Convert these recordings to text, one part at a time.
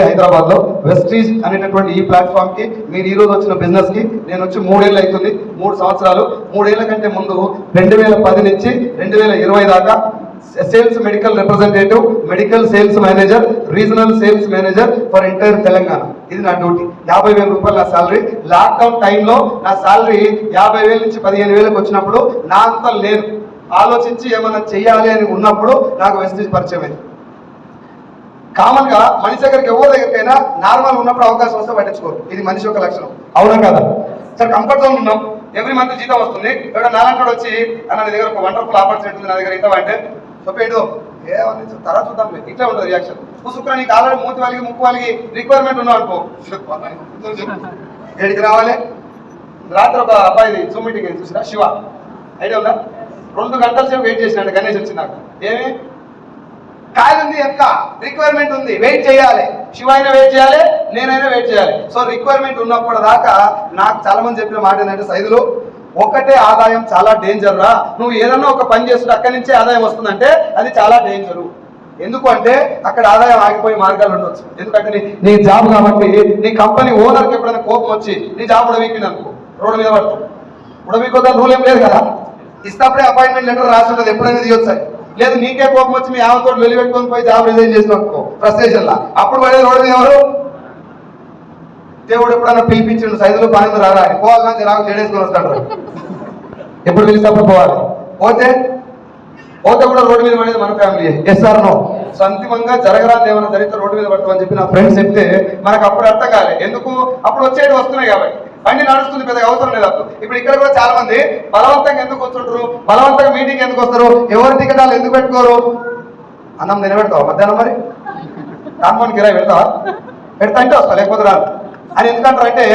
హైదరాబాద్ లో వెస్టీజ్ అనేటటువంటి ఈ ప్లాట్ఫామ్ కి మీరు ఈ రోజు వచ్చిన బిజినెస్ కి నేను వచ్చి 3 ఏళ్ళు అవుతుంది. 3 సంవత్సరాలు. 3 ఏళ్ల కంటే ముందు 2010 నుంచి 2020 దాకా sales medical representative, medical sales manager, regional sales manager for entire Telangana. ఇది నా డ్యూటీ. 50,000 రూపాయలు నా సాలరీ. లాక్డౌన్ టైంలో నా సాలరీ 50,000 నుంచి 15,000 వచ్చినప్పుడు నా అంతా లేదు. ఆలోచించి ఏమైనా చెయ్యాలి అని ఉన్నప్పుడు నాకు వెస్టీజ్ పరిచయం అయింది. కామన్ గా మనిషి దగ్గరికి ఎవరి దగ్గరికైనా నార్మల్ ఉన్నప్పుడు అవకాశం వస్తే పట్టించుకోరు. ఇది మనిషి యొక్క లక్షణం. అవునా కదా? సార్ కంఫర్ట్ జోన్ ఉన్నాం, ఎవ్రీ మంత్ జీతం వస్తుంది. ఎవడో నాలంటాడు వచ్చి అన్న నీ దగ్గర ఒక వండర్ఫుల్ ఆపర్చునిటీ ఉంది, నా దగ్గర ఇంత అంటే చెప్పేడు ఏమని తర్వాత చూద్దాం, ఇట్లా ఉంటుంది రియాక్షన్. పుసుకురా నీకు ఆల్రెడీ మూతి వాళ్ళకి ముక్కు వాళ్ళకి రిక్వైర్మెంట్ ఉన్నావు అనుకో, ఏడికి రావాలి. రాత్రి ఒక అబ్బాయి జూమ్ మీటింగ్ చూసినా, శివ ఐడియా ఉందా? 2 గంటల సేపు వెయిట్ చేసినాడు. గణేష్ వచ్చి నాకు ఏమి కాయలు ఉంది, ఎంత రిక్వైర్మెంట్ ఉంది, వెయిట్ చేయాలి. శివ అయినా వెయిట్ చేయాలి, నేనైనా వెయిట్ చేయాలి. సో రిక్వైర్మెంట్ ఉన్నప్పుడు దాకా నాకు చాలా మంది చెప్పిన మాట ఏంటంటే, సైదులు ఒకటే ఆదాయం చాలా డేంజర్ రా. నువ్వు ఏదన్నా ఒక పని చేస్తుంటే అక్కడి నుంచే ఆదాయం వస్తుందంటే అది చాలా డేంజరు. ఎందుకు అంటే అక్కడ ఆదాయం ఆగిపోయే మార్గాలు ఉండొచ్చు. ఎందుకంటే నీ జాబ్ కాబట్టి నీ కంపెనీ ఓనర్కి ఎప్పుడైనా కోపం వచ్చి నీ జాబ్ ఉడవీకింది అనుకో, రోడ్డు మీద పడతావు. ఉడవీకోద్దని రూల్ ఏం లేదు కదా. ఇస్తప్పుడే అపాయింట్మెంట్ లెటర్ రాసి ఉంటుంది, ఎప్పుడైనా తీయొచ్చు. లేదు నీకే కోపం వచ్చి మీ ఆమెతో వెలిపెట్టుకొని పోయి జాబ్ రిజైన్ చేసిన అనుకో, ఫ్రస్ట్రేషన్ లా, అప్పుడు పడేది రోడ్డు మీద ఎవరు? దేవుడు ఎప్పుడన్నా పిలిపించిండు, సైజులో పని రారా అని పోవాలి, రాకు చెడేసుకొని వస్తాడు. ఎప్పుడు పిలిచినప్పుడు పోవాలి. పోతే కూడా రోడ్డు మీద పడేది మన ఫ్యామిలీ. SR no? సో అంతిమంగా జరగరాని ఏమైనా జరిగితే రోడ్డు మీద పడతామని చెప్పి నా ఫ్రెండ్స్ చెప్తే మనకు అప్పుడు అర్థం కాలే. ఎందుకు? అప్పుడు వచ్చేది వస్తున్నాయి కాబట్టి, బండి నడుస్తుంది, పెద్దగా అవసరం లేదు అప్పుడు. ఇప్పుడు ఇక్కడ కూడా చాలా మంది బలవంతంగా ఎందుకు వస్తుంటారు, బలవంతంగా మీటింగ్ ఎందుకు వస్తారు, ఎవరి టికెటాలు ఎందుకు పెట్టుకోరు? అన్నం నిలబెడతావా మధ్యాహ్నం? మరి కాన్ఫోన్ కిరాయి పెడతావా? పెడతా అంటే వస్తా, లేకపోతే రాదు అని. ఎందుకంటారు అంటే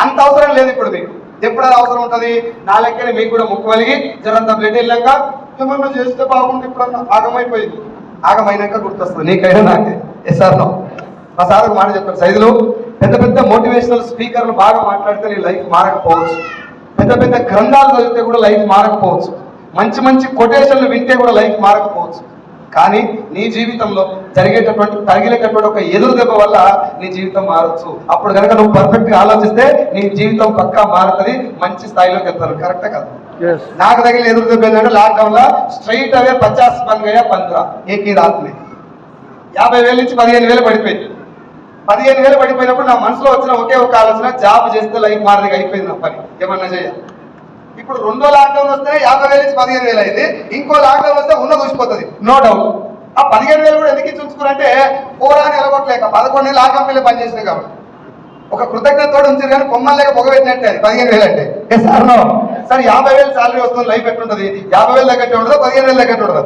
అంత అవసరం లేదు ఇప్పుడు మీకు. ఎప్పుడైనా అవసరం ఉంటుంది. నా లెక్కనే మీకు కూడా ముక్కు వలిగి జరంతా బ్లడ్ వెళ్ళాక ఏమన్నా చేస్తే బాగుంది, ఇప్పుడన్నా ఆగమైపోయింది. ఆగమైనాక గుర్తొస్తుంది నీకైనా నాకే. SR no? మా సార్ ఒక మాట చెప్తారు, సైజులు పెద్ద పెద్ద మోటివేషనల్ స్పీకర్లు బాగా మాట్లాడితే నీ లైఫ్ మారకపోవచ్చు, పెద్ద పెద్ద గ్రంథాలు చదివితే కూడా లైఫ్ మారకపోవచ్చు, మంచి మంచి కొటేషన్లు వింటే కూడా లైఫ్ మారకపోవచ్చు. కానీ నీ జీవితంలో తగిలేటటువంటి ఒక ఎదురు దెబ్బ వల్ల నీ జీవితం మారచ్చు. అప్పుడు కనుక నువ్వు పర్ఫెక్ట్ గా ఆలోచిస్తే నీ జీవితం పక్కా మారుతుంది, మంచి స్థాయిలోకి వెళ్తారు. కరెక్టే కదా? నాకు తగిలిన ఎదురు దెబ్బ ఏంటంటే లాక్డౌన్ లో స్ట్రైట్ అవే 50 బన్ గయా 15 ఏకీ రాత్ మే 50,000 నుంచి 15,000 పడిపోయింది. 15,000 పడిపోయినప్పుడు నా మనసులో వచ్చిన ఒకే ఒక ఆలోచన, జాబ్ చేస్తే లైఫ్ మారది, అయిపోయింది నా పని, ఏమన్నా చేయాలి. ఇప్పుడు 2వ లాక్డౌన్ వస్తే 50,000 నుంచి 15,000 అయింది. ఇంకో లాక్డౌన్ వస్తే ఉన్న చూసిపోతుంది, నో డౌట్. ఆ 15,000 కూడా ఎందుకు చూసుకున్నారంటే పోరాని ఎలగొట్టలేక 11 నెలలు ఆ కంపెనీలో పనిచేసినాయి కాబట్టి ఒక కృతజ్ఞతతో ఉంచారు. కానీ కొమ్మలు లేక పొగ పెట్టినట్టే అది 15,000 అంటే. Sir no? సార్ 50,000 సాలరీ వస్తుంది, లైఫ్ ఎట్లుంటుంది? 50,000 తగ్గట్టే ఉండదు, 15,000 తగ్గట్టు ఉండదు.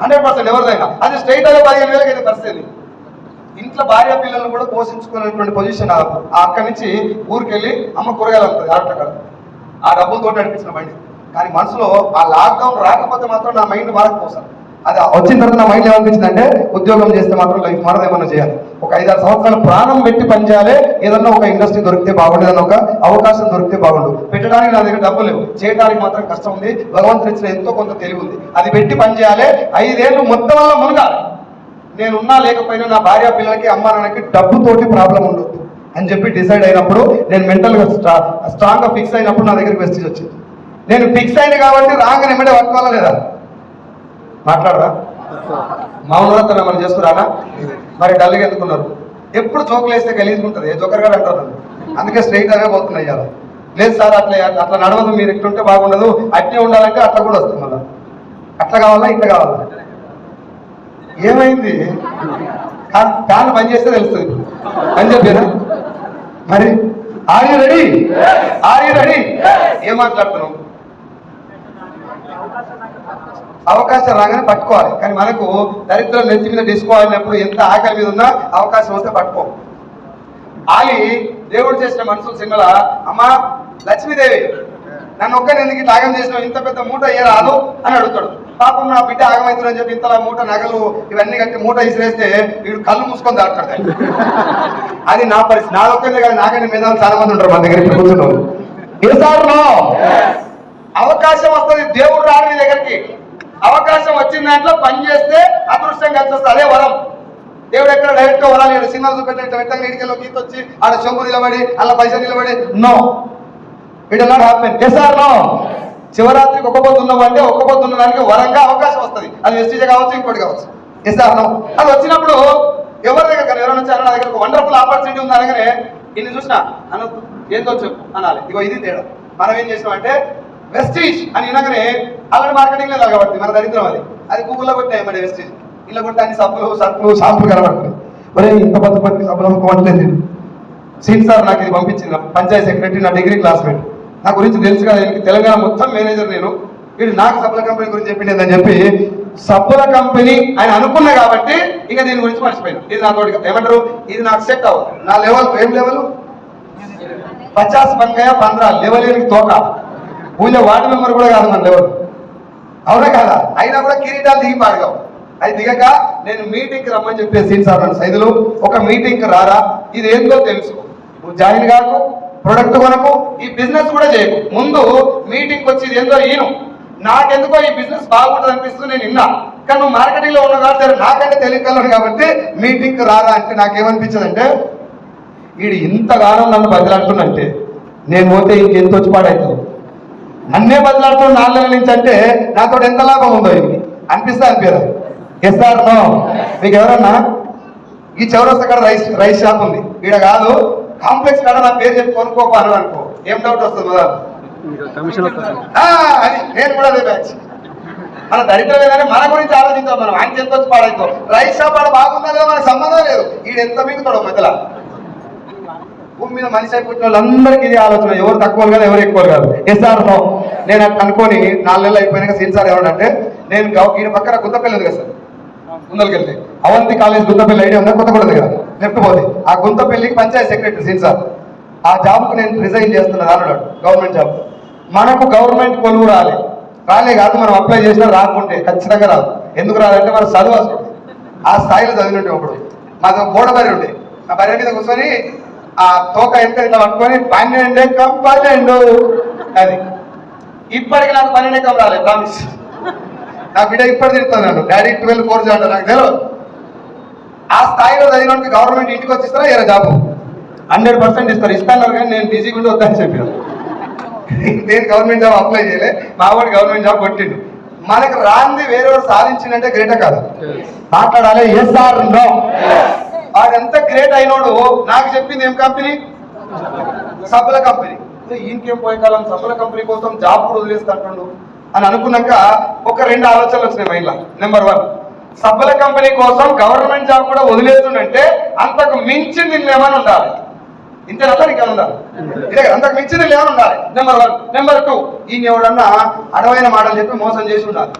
100% ఎవరిదైనా అది స్ట్రైట్ అవే 15,000 అయితే పరిస్థితి. ఇంట్లో భార్య పిల్లలను కూడా పోషించుకునేటువంటి పొజిషన్. అక్కడి నుంచి ఊరికెళ్ళి అమ్మ కూరగాయలు అవుతుంది ఆటక్కడ, ఆ డబ్బులతో నడిపించిన బండి. కానీ మనసులో ఆ లాక్డౌన్ రాకపోతే మాత్రం నా మైండ్ మారకపోసాను. అది వచ్చిన తర్వాత నా మైండ్ ఏమనిపించింది అంటే, ఉద్యోగం చేస్తే మాత్రం లైఫ్ మారదు, ఏమన్నా చేయాలి. ఒక 5-6 సంవత్సరాలు ప్రాణం పెట్టి పనిచేయాలి. ఏదన్నా ఒక ఇండస్ట్రీ దొరికితే బాగుండు, ఏదన్నా ఒక అవకాశం దొరికితే బాగుండు. పెట్టడానికి నా దగ్గర డబ్బు లేవు, చేయడానికి మాత్రం కష్టం ఉంది. భగవంతుడు ఇచ్చిన ఎంతో కొంత తెలివి ఉంది, అది పెట్టి పనిచేయాలి. 5 ఏళ్ళు మొత్తం వల్ల మునగాలి. నేనున్నా లేకపోయినా నా భార్య పిల్లలకి అమ్మ నాన్నకి డబ్బుతోటి ప్రాబ్లం ఉండొద్దు అని చెప్పి డిసైడ్ అయినప్పుడు, నేను మెంటల్గా స్ట్రాంగ్ గా ఫిక్స్ అయినప్పుడు నా దగ్గరికి వెస్టీజ్ వచ్చింది. నేను ఫిక్స్ అయింది కాబట్టి రాగానే ఎమ్మడే పట్టుకోవాలా లేదా? మాట్లాడరా? మౌనవ్రతం ఏమైనా చేస్తున్నారా? మరి డల్గా ఎందుకున్నారు? ఎప్పుడు జోకులు వేస్తే గలీజుకుంటుంది, ఏ జోకర్ గారు అంటారు. అందుకే స్ట్రైట్ అవే పోతున్నాయి ఇవాళ. లేదు సార్ అట్లా నడవదు, మీరు ఎట్లుంటే బాగుండదు, అట్నే ఉండాలంటే అట్లా కూడా వస్తుంది. మళ్ళీ అట్లా కావాలా ఇట్లా కావాలా? ఏమైంది? ఫ్యాన్ పని చేస్తే తెలుస్తుంది అని చెప్పారా? మరి ఆర్ యు రెడీ? ఏం మాట్లాడుతున్నాం? అవకాశం రాగానే పట్టుకోవాలి. కానీ మనకు దరిద్రం నెత్తి మీద తీసుకోవాలన్నప్పుడు ఎంత ఆకలి మీద ఉన్నా అవకాశం వస్తే పట్టుకో. ఆలి దేవుడు చేసిన మనుషుల సినిమాల అమ్మ లక్ష్మీదేవి నన్ను ఒక్కని ఎందుకు ఇట్లా ఆగం చేసినావు, ఇంత పెద్ద మూట ఏ రాదు అని అడుగుతాడు. పాపం నా బిడ్డ ఆగమవుతుందని చెప్పి ఇంతలా మూట నగలు ఇవన్నీ కట్టి మూట ఇసిరేస్తే వీడు కళ్ళు మూసుకొని దాటాడు. అది నా పరిస్థితి. నాదొక్కనే కానీ నాకంటే మీద చాలా మంది ఉంటారు మన దగ్గర ఇప్పుడు కూర్చున్నారు. అవకాశం వస్తుంది, దేవుడు రాడు నీ దగ్గరికి. అవకాశం వచ్చిన దాంట్లో పని చేస్తే అదృష్టం కలిసి వస్తుంది, అదే వరం. దేవుడు ఎక్కడ డైరెక్ట్ గా వరాలేడు. సినిమా చూపెట్టినట్టు వెంటనే నీటికెళ్ళి గీత వచ్చి ఆడ చెంపు నిలబడి అలా పైసలు నిలబడి no, it will not happen. Yes or no? శివరాత్రికి ఒక్క పొద్దు ఉన్నామంటే ఒక్క పొద్దు ఉండడానికి వరంగా అవకాశం వస్తుంది. అది వెస్టీజ్ కావచ్చు, ఇంకోటి కావచ్చు. Yes or no? అది వచ్చినప్పుడు ఎవరి దగ్గర కానీ ఎవరైనా వచ్చారో నా దగ్గర ఒక వండర్ఫుల్ ఆపర్చునిటీ ఉంది అనగానే ఇన్ని చూసినా అనొద్దు, ఏందో చెప్పు అనాలి. ఇగో ఇది తేడా. మనం ఏం చేసినామంటే వెస్టీజ్ అని వినగానే ఆల్రెడీ మార్కెటింగ్ లేదు కాబట్టి మన దరిద్రం అది గూగుల్లో కొట్టాయి మరి వెస్టీజ్. ఇలా కొట్టి అన్ని సబ్బులు సర్పులు షాంపులు కనబడుతుంది. ఒరే ఇంత పెద్ద పెద్ద సబ్బులు అమ్ముకోవట్లేదు. సీన్ సార్ నాకు ఇది పంపించింది, పంచాయతీ సెక్రటరీ, నా డిగ్రీ క్లాస్మేట్. నా గురించి తెలుసు కదా, తెలంగాణ మొత్తం మేనేజర్ నేను. వీడు నాకు సబ్బుల కంపెనీ గురించి చెప్పిండేదని చెప్పి సబ్బుల కంపెనీ ఆయన అనుకున్నా కాబట్టి ఇంకా దీని గురించి మర్చిపోయాను. ఇది నాతో ఏమంటారు, ఇది నాకు సెట్ అవ్వదు. నా లెవెల్ ఏం లెవెల్ 50 బంగాయ 15 లెవెల్ తోక ఊళ్ళో వార్డు మెంబర్ కూడా కాదు మన లెవెల్. అవునా కాదా? అయినా కూడా కిరీటాలు దిగి పాడగావు. అది దిగక నేను మీటింగ్కి రమ్మని చెప్పే సీన్ సార్ నన్ను సైదులు ఒక మీటింగ్కి రారా, ఇది ఏందో తెలుసుకో, నువ్వు జాయిన్ కాకు, ప్రొడక్ట్ కొనకు, ఈ బిజినెస్ కూడా చేయకు, ముందు మీటింగ్కి వచ్చి ఇది ఏందో ఈను. నాకెందుకో ఈ బిజినెస్ బాగుంటుంది అనిపిస్తుంది, నేను విన్నా. కానీ నువ్వు మార్కెటింగ్ లో ఉన్న కాబట్టి సరే నాకంటే తెలియగలను కాబట్టి మీటింగ్కి రారా అంటే నాకేమనిపించదు అంటే వీడు ఇంతగానో నన్ను బదిలాడుతున్నంటే నేను పోతే ఇంకెంత వచ్చి పాడవుతుంది. నన్నే బదిలాడుతున్న 4 నెలల నుంచి అంటే నాతో ఎంత లాభం ఉందో ఇది అనిపిస్తా అనిపించదు. Yes or no? మీకు ఎవరన్నా ఈ చౌరస్తా కాడ రైస్ షాప్ ఉంది, ఈడ కాదు కాంప్లెక్స్ కాడ నా పేరు చెప్పి కొనుక్కోకు అని అనుకో, ఏం డౌట్ వస్తుంది కదా? అది నేను కూడా అదే బ్యాచ్. మన దరిద్రం లేదని మన గురించి ఆలోచించాం మనం. ఆయనకి ఎంత వచ్చి పాడైతాం. రైస్ షాప్ ఆడ బాగుందా లేదా మనకు సంబంధం లేదు. ఈడు ఎంత మిగుతాడు మధ్యలో. భూమి మీద మనిషి అయిపోయిన వాళ్ళందరికీ ఇది ఆలోచన, ఎవరు తక్కువ కాదు ఎవరు ఎక్కువ కాదు. Yes or no? నేను అట్లా అనుకోని 4 నెలలు అయిపోయినాక సీన్ సార్ ఏమంటే నేను ఈయన పక్కన గుంతపల్లి ఉంది కదా సార్, ముందరికెళ్తే అవంతి కాలేజ్ గుంతపల్లి ఐడియా ఉందా? కొత్తగూడ దగ్గర లెఫ్ట్ పోతే ఆ గుంతపల్లికి పంచాయతీ సెక్రటరీ సీన్ సార్. ఆ జాబ్కు నేను రిజైన్ చేస్తున్నది అన్నాడు. Government job. మనకు గవర్నమెంట్ కొలువు రాలే కాదు, మనం అప్లై చేసినా రాకుంటే ఖచ్చితంగా రాదు. ఎందుకు రాదంటే మనం చదువు అసలు ఆ స్థాయిలో చదివినట్టు. ఇప్పుడు మాది బోడ బర్రె ఉండే, ఆ బర్రె మీద కూర్చొని ఆ తోక ఎంత ఇట్లా పట్టుకొని 12 అది. ఇప్పటికి నాకు 12 రాలేదు ప్రామిస్. నా బిడ్డ ఇప్పటి తిరుగుతుంది నన్ను, డాడీ 12 కోర్స్ అంటారు, నాకు తెలియదు. ఆ స్థాయిలో చదివినట్టు గవర్నమెంట్ ఇంటికి వచ్చి ఇస్తారా ఎరా జాబు 100% ఇస్తారు. ఇస్తాను కానీ నేను బిజీగా ఉండి వద్దని చెప్పాను. నేను గవర్నమెంట్ జాబ్ అప్లై చేయలే, మా వాడు గవర్నమెంట్ జాబ్ కొట్టిండు. మనకు రాంది వేరే వాడు సాధించిందంటే గ్రేటే కాదు. మాట్లాడాలి. Yes or no? వాడెంత గ్రేట్ అయినోడు నాకు చెప్పింది ఏం కంపెనీ? సబ్బుల కంపెనీ. ఈయనకేం పోయే కాలం సబ్బుల కంపెనీ కోసం జాబ్ కూడా వదిలేస్తుంటాడు అని అనుకున్నాక ఒక 2 ఆలోచనలు వచ్చినాయి మైండ్లో. నెంబర్ 1, సబ్బుల కంపెనీ కోసం గవర్నమెంట్ జాబ్ కూడా వదిలేస్తుందంటే అంతకు మించింది ఏమైనా ఉండాలి. ఇంతేనా ఇంకా ఉండాలి? ఇదే అంతకు మించింది ఏమైనా ఉండాలి. నెంబర్ 1. నెంబర్ 2, ఈయన ఎవడన్నా అడవైన మాటలు చెప్పి మోసం చేసి ఉండాలి.